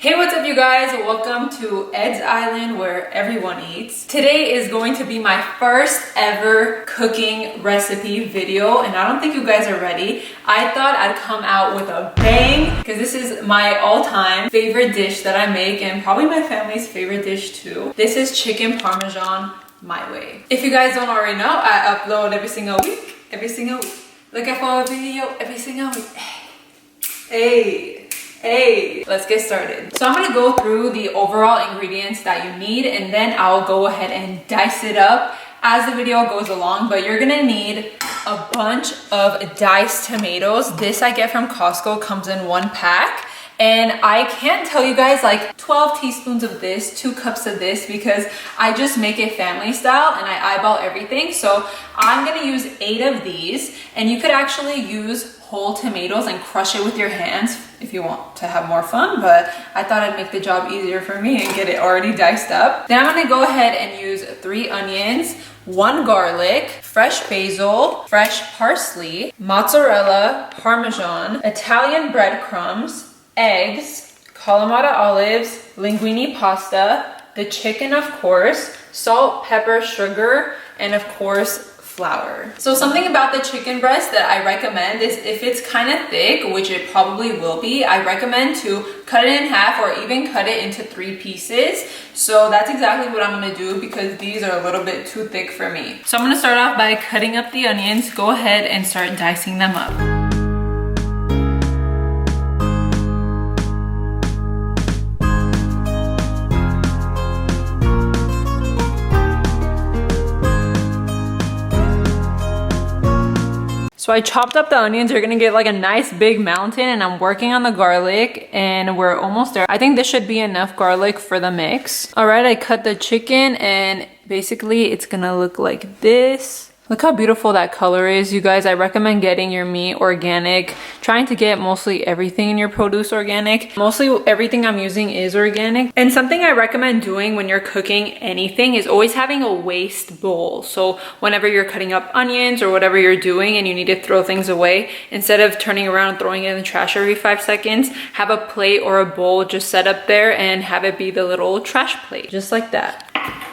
Hey, what's up you guys? Welcome to Ed's Island where everyone eats. Today is going to be my first ever cooking recipe video and I don't think you guys are ready. I thought I'd come out with a bang because this is my all-time favorite dish that I make and probably my family's favorite dish too. This is chicken parmesan my way. If you guys don't already know, I upload every single week. Look out for a video every single week. Hey, let's get started. So I'm gonna go through the overall ingredients that you need and then I'll go ahead and dice it up as the video goes along, but you're gonna need a bunch of diced tomatoes. This I get from Costco, comes in one pack. And I can't tell you guys like 12 teaspoons of this, 2 cups of this, because I just make it family style and I eyeball everything. So I'm gonna use 8 of these, and you could actually use whole tomatoes and crush it with your hands if you want to have more fun, but I thought I'd make the job easier for me and get it already diced up. Then I'm gonna go ahead and use 3 onions, 1 garlic, fresh basil, fresh parsley, mozzarella, parmesan, Italian breadcrumbs, eggs, Kalamata olives, linguine pasta, the chicken of course, salt, pepper, sugar, and of course flour. So something about the chicken breast that I recommend is if it's kind of thick, which it probably will be, I recommend to cut it in half or even cut it into 3 pieces. So that's exactly what I'm gonna do because these are a little bit too thick for me. So I'm gonna start off by cutting up the onions. Go ahead and start dicing them up. So I chopped up the onions. You're gonna get like a nice big mountain, and I'm working on the garlic and we're almost there. I think this should be enough garlic for the mix. All right, I cut the chicken and basically it's gonna look like this. Look how beautiful that color is, you guys. I recommend getting your meat organic. Trying to get mostly everything in your produce organic. Mostly everything I'm using is organic. And something I recommend doing when you're cooking anything is always having a waste bowl. So whenever you're cutting up onions or whatever you're doing and you need to throw things away, instead of turning around and throwing it in the trash every 5 seconds, have a plate or a bowl just set up there and have it be the little trash plate, just like that.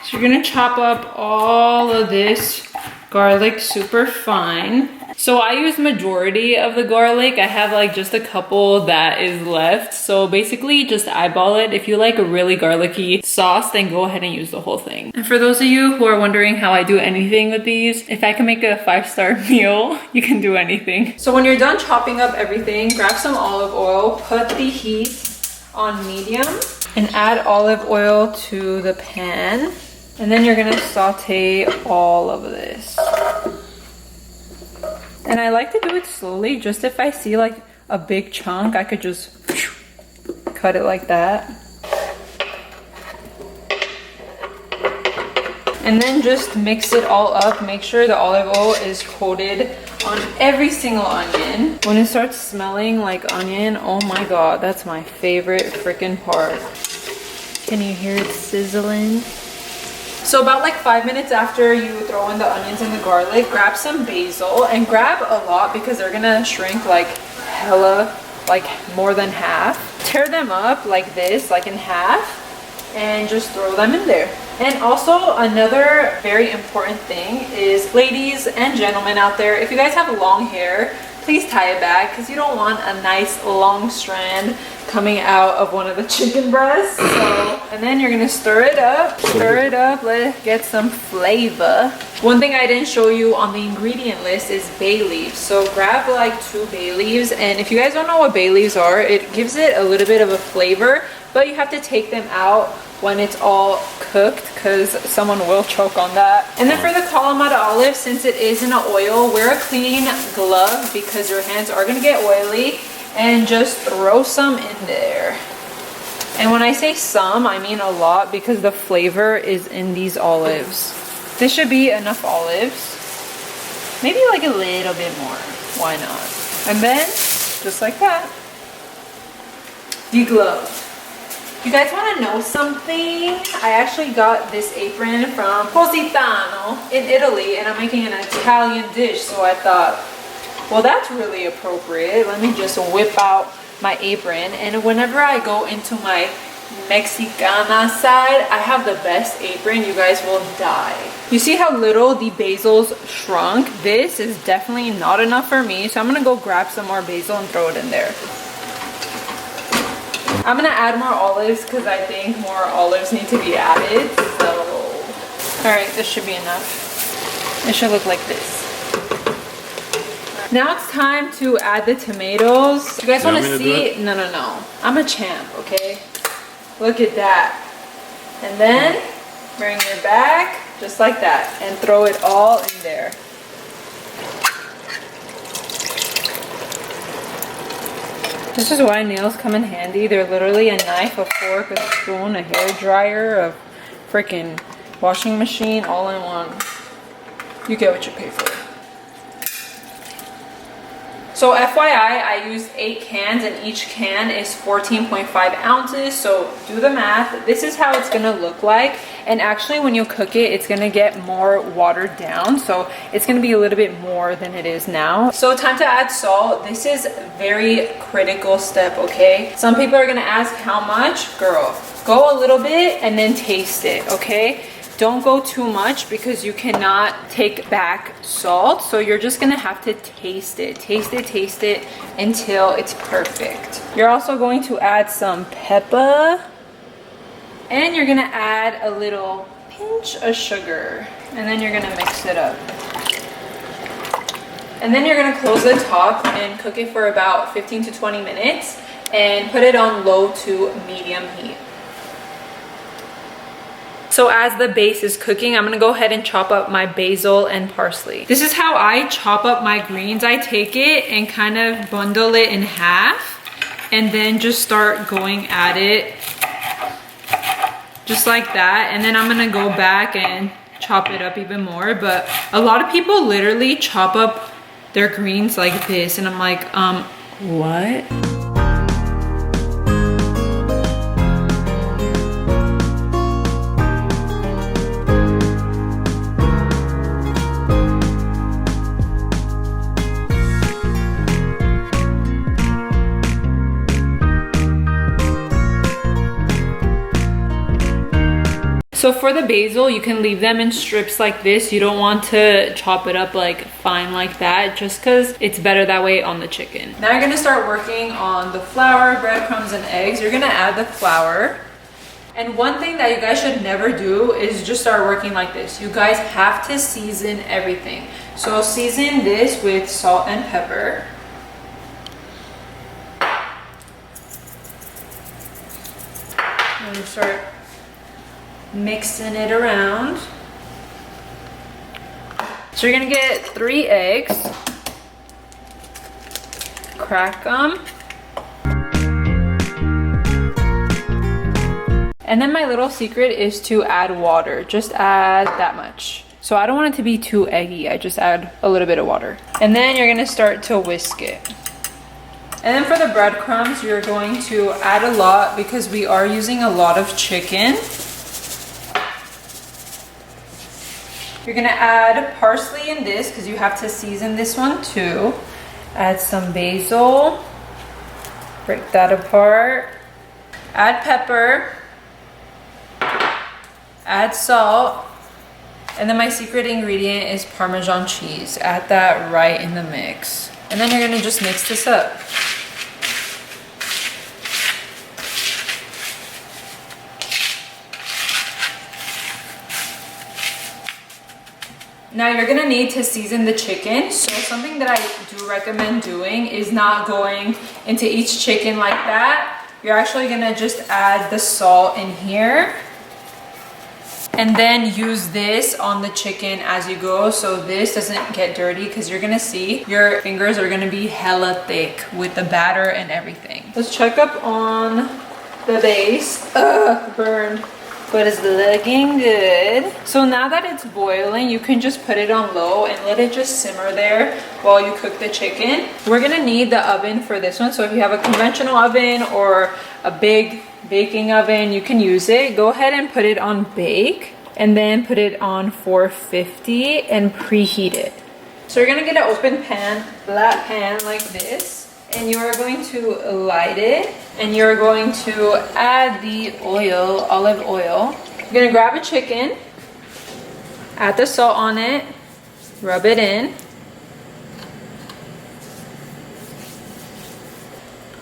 So you're gonna chop up all of this garlic super fine. So I use majority of the garlic. I have like just a couple that is left. So basically just eyeball it. If you like a really garlicky sauce, then go ahead and use the whole thing. And for those of you who are wondering how I do anything with these, if I can make a 5-star meal, you can do anything. So when you're done chopping up everything, grab some olive oil, put the heat on medium, and add olive oil to the pan. And then you're gonna saute all of this. And I like to do it slowly, just if I see like a big chunk, I could just cut it like that. And then just mix it all up. Make sure the olive oil is coated on every single onion. When it starts smelling like onion, oh my god, that's my favorite freaking part. Can you hear it sizzling? So about like 5 minutes after you throw in the onions and the garlic, grab some basil and grab a lot because they're gonna shrink like hella, like more than half. Tear them up like this, like in half, and just throw them in there. And also another very important thing is, ladies and gentlemen out there, if you guys have long hair, please tie it back because you don't want a nice long strand coming out of one of the chicken breasts. So, and then you're gonna stir it up, let it get some flavor. One thing I didn't show you on the ingredient list is bay leaves. So grab like 2 bay leaves, and if you guys don't know what bay leaves are, it gives it a little bit of a flavor, but you have to take them out when it's all cooked because someone will choke on that. And then for the Kalamata olive, since it is in an oil, wear a clean glove because your hands are gonna get oily, and just throw some in there. And when I say some, I mean a lot because the flavor is in these olives. This should be enough olives. Maybe like a little bit more, why not? And then, just like that, degloved. You guys want to know something? I actually got this apron from Positano in Italy, and I'm making an Italian dish, so I thought, well, that's really appropriate. Let me just whip out my apron, and whenever I go into my Mexicana side, I have the best apron. You guys will die. You see how little the basils shrunk? This is definitely not enough for me, so I'm gonna go grab some more basil and throw it in there. I'm gonna add more olives because I think more olives need to be added. So, all right, this should be enough. It should look like this. Now it's time to add the tomatoes. You guys want to see? No. I'm a champ, okay? Look at that. And then bring your back just like that and throw it all in there. This is why nails come in handy. They're literally a knife, a fork, a spoon, a hair dryer, a freaking washing machine, all in one. You get what you pay for. So FYI, I used 8 cans and each can is 14.5 ounces. So do the math. This is how it's gonna look like. And actually when you cook it, it's gonna get more watered down. So it's gonna be a little bit more than it is now. So time to add salt. This is a very critical step, okay? Some people are gonna ask how much? Girl, go a little bit and then taste it, okay? Don't go too much because you cannot take back salt. So you're just gonna have to taste it. Taste it until it's perfect. You're also going to add some pepper. And you're gonna add a little pinch of sugar. And then you're gonna mix it up. And then you're gonna close the top and cook it for about 15 to 20 minutes. And put it on low to medium heat. So as the base is cooking, I'm gonna go ahead and chop up my basil and parsley. This is how I chop up my greens. I take it and kind of bundle it in half and then just start going at it just like that. And then I'm gonna go back and chop it up even more. But a lot of people literally chop up their greens like this. And I'm like, what? So for the basil, you can leave them in strips like this. You don't want to chop it up like fine like that, just because it's better that way on the chicken. Now you're gonna start working on the flour, breadcrumbs, and eggs. You're gonna add the flour. And one thing that you guys should never do is just start working like this. You guys have to season everything. So season this with salt and pepper. And you start mixing it around. So you're gonna get 3 eggs, crack them, and then my little secret is to add water. Just add that much. So I don't want it to be too eggy. I just add a little bit of water. And then you're gonna start to whisk it. And then for the breadcrumbs, you're going to add a lot because we are using a lot of chicken. You're gonna add parsley in this because you have to season this one too. Add some basil, break that apart. Add pepper, add salt, and then my secret ingredient is Parmesan cheese. Add that right in the mix. And then you're gonna just mix this up. Now you're gonna need to season the chicken. So something that I do recommend doing is not going into each chicken like that. You're actually gonna just add the salt in here and then use this on the chicken as you go so this doesn't get dirty, because you're gonna see your fingers are gonna be hella thick with the batter and everything. Let's check up on the base. Ugh, burned. But it's looking good. So now that it's boiling, you can just put it on low and let it just simmer there while you cook the chicken. We're gonna need the oven for this one. So if you have a conventional oven or a big baking oven, you can use it. Go ahead and put it on bake and then put it on 450 and preheat it. So you're gonna get an open pan, flat pan like this. and you are going to light it, and you're going to add the oil, olive oil. You're gonna grab a chicken, add the salt on it, rub it in.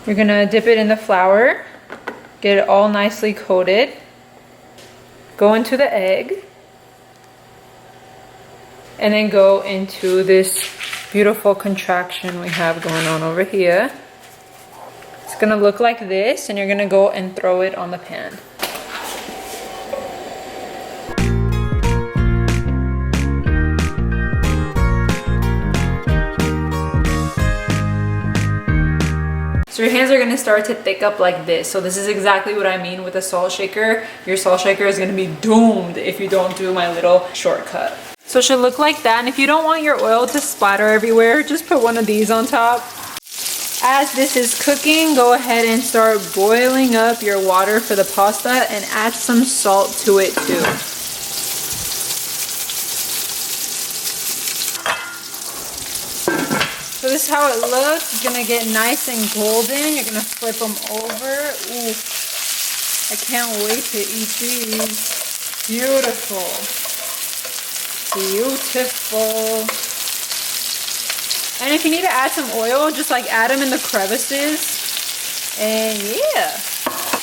You're gonna dip it in the flour, get it all nicely coated. Go into the egg, and then go into this beautiful contraction we have going on over here. It's gonna look like this, and you're gonna go and throw it on the pan. So your hands are gonna start to thick up like this. So this is exactly what I mean with a salt shaker. Your salt shaker is gonna be doomed if you don't do my little shortcut. So it should look like that. And if you don't want your oil to splatter everywhere, just put one of these on top. As this is cooking, go ahead and start boiling up your water for the pasta and add some salt to it too. So this is how it looks. It's gonna get nice and golden. You're gonna flip them over. Ooh, I can't wait to eat these. Beautiful. Beautiful. And if you need to add some oil, just like add them in the crevices. And yeah.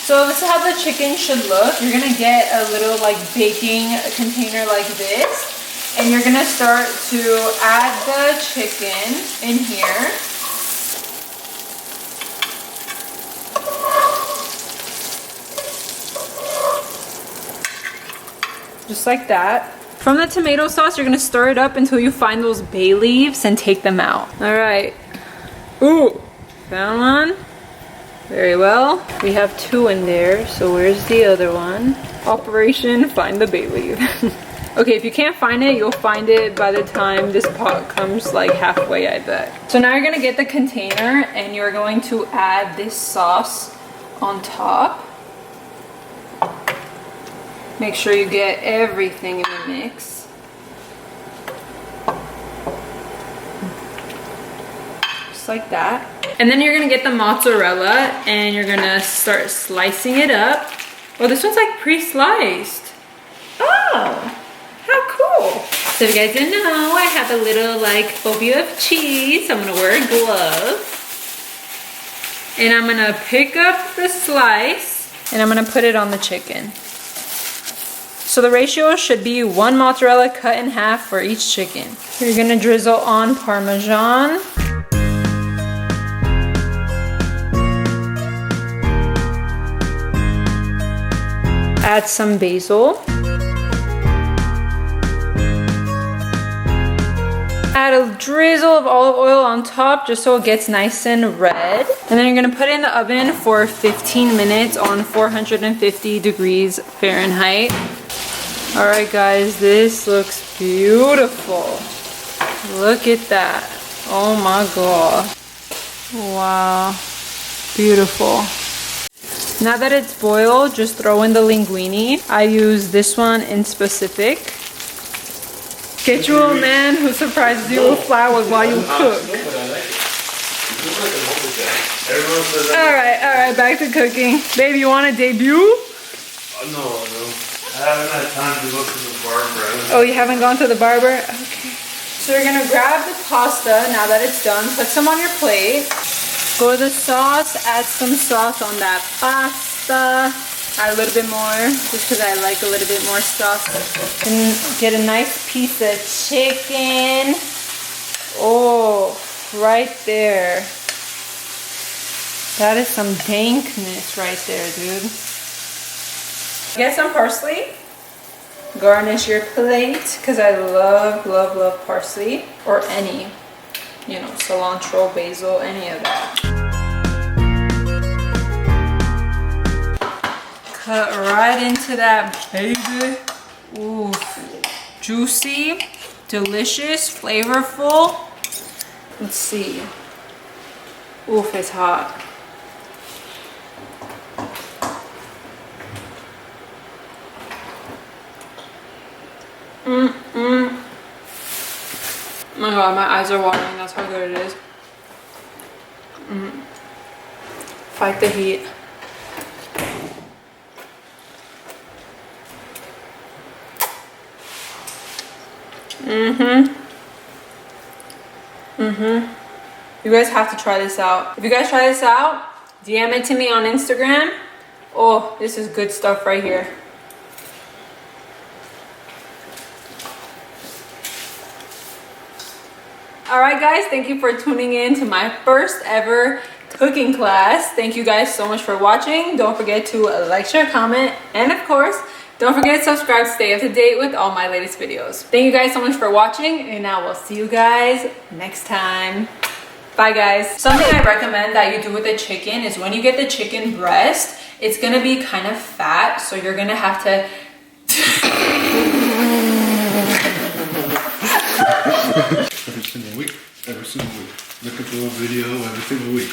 So this is how the chicken should look. You're gonna get a little like baking container like this. And you're gonna start to add the chicken in here. Just like that. From the tomato sauce, you're gonna stir it up until you find those bay leaves and take them out. All right. Ooh, found one. Very well. We have 2 in there, so where's the other one? Operation Find the Bay Leaf. Okay, if you can't find it, you'll find it by the time this pot comes like halfway, I bet. So now you're gonna get the container and you're going to add this sauce on top. Make sure you get everything in the mix. Just like that. And then you're gonna get the mozzarella and you're gonna start slicing it up. Oh, this one's like pre-sliced. Oh! How cool. So if you guys didn't know, I have a little like phobia of cheese. So I'm gonna wear a glove. And I'm gonna pick up the slice and I'm gonna put it on the chicken. So the ratio should be 1 mozzarella cut in half for each chicken. You're gonna drizzle on Parmesan. Add some basil. Add a drizzle of olive oil on top just so it gets nice and red. And then you're gonna put it in the oven for 15 minutes on 450 degrees Fahrenheit. All right guys, this looks beautiful. Look at that. Oh my God. Wow, beautiful. Now that it's boiled, just throw in the linguine. I use this one in specific. Get you a man who surprises you with flowers while you cook. Alright, back to cooking. Babe, you want to debut? No. I haven't had time to go to the barber. Oh, you haven't gone to the barber? Okay. So you're going to grab the pasta now that it's done. Put some on your plate. Go to the sauce. Add some sauce on that pasta. Add a little bit more, just because I like a little bit more sauce. And get a nice piece of chicken. Oh, right there. That is some dankness right there, dude. Get some parsley. Garnish your plate, because I love parsley. Or any, cilantro, basil, any of that. Cut right into that baby. Ooh, juicy, delicious, flavorful. Let's see. Oof, it's hot. Oh my God, my eyes are watering. That's how good it is. Fight the heat. You guys have to try this out. If you guys try this out, DM it to me on Instagram. Oh, this is good stuff right here. Alright guys, thank you for tuning in to my first ever cooking class. Thank you guys so much for watching. Don't forget to like, share, comment, and of course, don't forget to subscribe to stay up to date with all my latest videos. Thank you guys so much for watching, and I will see you guys next time. Bye guys. Something I recommend that you do with the chicken is when you get the chicken breast, it's gonna be kind of fat, so you're gonna have to every single week. Look at the little video every single week.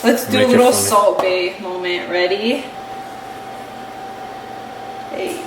Let's do a little Salt Bae moment. Ready? Hey.